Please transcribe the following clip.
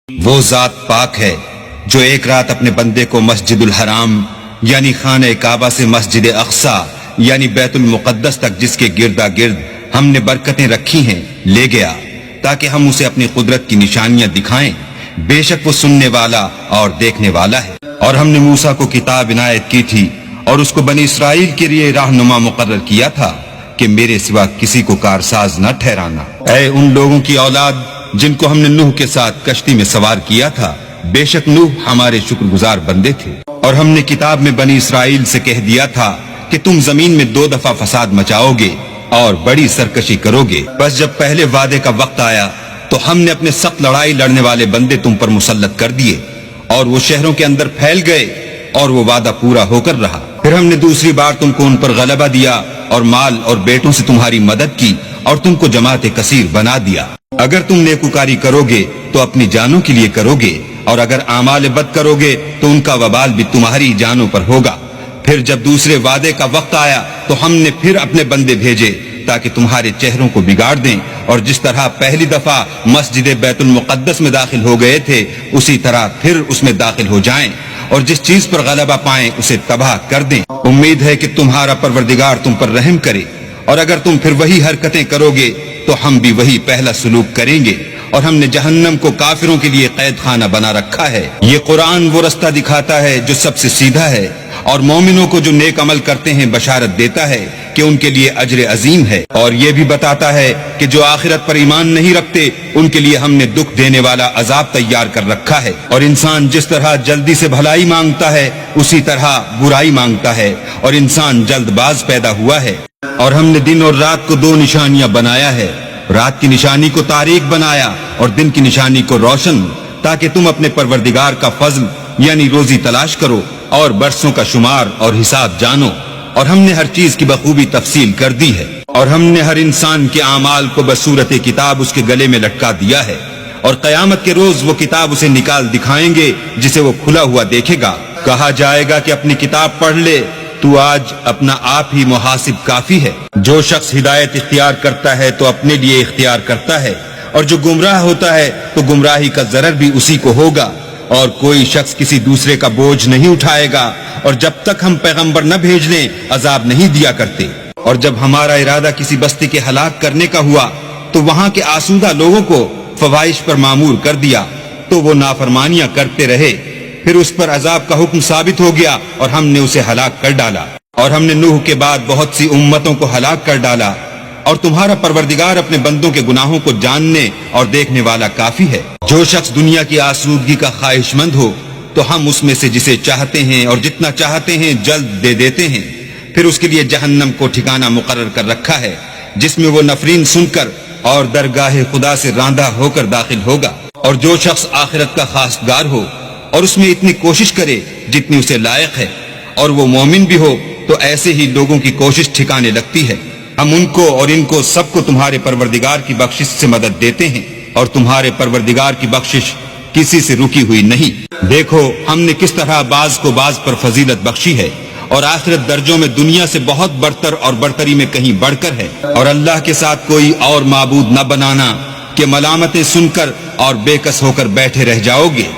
وہ ذات پاک ہے جو ایک رات اپنے بندے کو مسجد الحرام یعنی خانہ کعبہ سے مسجد اقصی یعنی بیت المقدس تک جس کے گردا گرد ہم نے برکتیں رکھی ہیں لے گیا تاکہ ہم اسے اپنی قدرت کی نشانیاں دکھائیں۔ بے شک وہ سننے والا اور دیکھنے والا ہے۔ اور ہم نے موسیٰ کو کتاب عنایت کی تھی اور اس کو بنی اسرائیل کے لیے رہنما مقرر کیا تھا کہ میرے سوا کسی کو کارساز نہ ٹھہرانا۔ اے ان لوگوں کی اولاد جن کو ہم نے نوح کے ساتھ کشتی میں سوار کیا تھا، بے شک نوح ہمارے شکر گزار بندے تھے۔ اور ہم نے کتاب میں بنی اسرائیل سے کہہ دیا تھا کہ تم زمین میں 2 دفعہ فساد مچاؤ گے اور بڑی سرکشی کرو گے۔ بس جب پہلے وعدے کا وقت آیا تو ہم نے اپنے سخت لڑائی لڑنے والے بندے تم پر مسلط کر دیے اور وہ شہروں کے اندر پھیل گئے اور وہ وعدہ پورا ہو کر رہا۔ پھر ہم نے دوسری بار تم کو ان پر غلبہ دیا اور مال اور بیٹوں سے تمہاری مدد کی اور تم کو جماعت کثیر بنا دیا۔ اگر تم نیکوکاری کرو گے تو اپنی جانوں کے لیے کرو گے اور اگر اعمال بد کرو گے تو ان کا وبال بھی تمہاری جانوں پر ہوگا۔ پھر جب دوسرے وعدے کا وقت آیا تو ہم نے پھر اپنے بندے بھیجے تاکہ تمہارے چہروں کو بگاڑ دیں، اور جس طرح پہلی دفعہ مسجد بیت المقدس میں داخل ہو گئے تھے اسی طرح پھر اس میں داخل ہو جائیں، اور جس چیز پر غلبہ پائیں اسے تباہ کر دیں۔ امید ہے کہ تمہارا پروردگار تم پر رحم کرے، اور اگر تم پھر وہی حرکتیں کرو گے تو ہم بھی وہی پہلا سلوک کریں گے، اور ہم نے جہنم کو کافروں کے لیے قید خانہ بنا رکھا ہے۔ یہ قرآن وہ رستہ دکھاتا ہے جو سب سے سیدھا ہے، اور مومنوں کو جو نیک عمل کرتے ہیں بشارت دیتا ہے کہ ان کے لیے اجر عظیم ہے، اور یہ بھی بتاتا ہے کہ جو آخرت پر ایمان نہیں رکھتے ان کے لیے ہم نے دکھ دینے والا عذاب تیار کر رکھا ہے۔ اور انسان جس طرح جلدی سے بھلائی مانگتا ہے اسی طرح برائی مانگتا ہے، اور انسان جلد باز پیدا ہوا ہے۔ اور ہم نے دن اور رات کو 2 نشانیاں بنایا ہے، رات کی نشانی کو تاریک بنایا اور دن کی نشانی کو روشن، تاکہ تم اپنے پروردگار کا فضل یعنی روزی تلاش کرو اور برسوں کا شمار اور حساب جانو۔ اور ہم نے ہر چیز کی بخوبی تفصیل کر دی ہے، اور ہم نے ہر انسان کے اعمال کو بصورت کتاب اس کے گلے میں لٹکا دیا ہے، اور قیامت کے روز وہ کتاب اسے نکال دکھائیں گے جسے وہ کھلا ہوا دیکھے گا۔ کہا جائے گا کہ اپنی کتاب پڑھ لے، تو آج اپنا آپ ہی محاسب کافی ہے۔ جو شخص ہدایت اختیار کرتا ہے تو اپنے لیے اختیار کرتا ہے، اور جو گمراہ ہوتا ہے تو گمراہی کا ضرر بھی اسی کو ہوگا، اور کوئی شخص کسی دوسرے کا بوجھ نہیں اٹھائے گا، اور جب تک ہم پیغمبر نہ بھیج لیں عذاب نہیں دیا کرتے۔ اور جب ہمارا ارادہ کسی بستی کے ہلاک کرنے کا ہوا تو وہاں کے آسودہ لوگوں کو فوائش پر معمور کر دیا، تو وہ نافرمانیاں کرتے رہے، پھر اس پر عذاب کا حکم ثابت ہو گیا اور ہم نے اسے ہلاک کر ڈالا۔ اور ہم نے نوح کے بعد بہت سی امتوں کو ہلاک کر ڈالا، اور تمہارا پروردگار اپنے بندوں کے گناہوں کو جاننے اور دیکھنے والا کافی ہے۔ جو شخص دنیا کی آسودگی کا خواہش مند ہو تو ہم اس میں سے جسے چاہتے ہیں اور جتنا چاہتے ہیں جلد دے دیتے ہیں، پھر اس کے لیے جہنم کو ٹھکانہ مقرر کر رکھا ہے جس میں وہ نفرین سن کر اور درگاہ خدا سے راندہ ہو کر داخل ہوگا۔ اور جو شخص آخرت کا خواستگار ہو اور اس میں اتنی کوشش کرے جتنی اسے لائق ہے، اور وہ مومن بھی ہو، تو ایسے ہی لوگوں کی کوشش ٹھکانے لگتی ہے۔ ہم ان کو اور ان کو سب کو تمہارے پروردگار کی بخشش سے مدد دیتے ہیں، اور تمہارے پروردگار کی بخشش کسی سے رکی ہوئی نہیں۔ دیکھو ہم نے کس طرح بعض کو بعض پر فضیلت بخشی ہے، اور آخرت درجوں میں دنیا سے بہت برتر اور برتری میں کہیں بڑھ کر ہے۔ اور اللہ کے ساتھ کوئی اور معبود نہ بنانا کہ ملامتیں سن کر اور بے کس ہو کر بیٹھے رہ جاؤ گے۔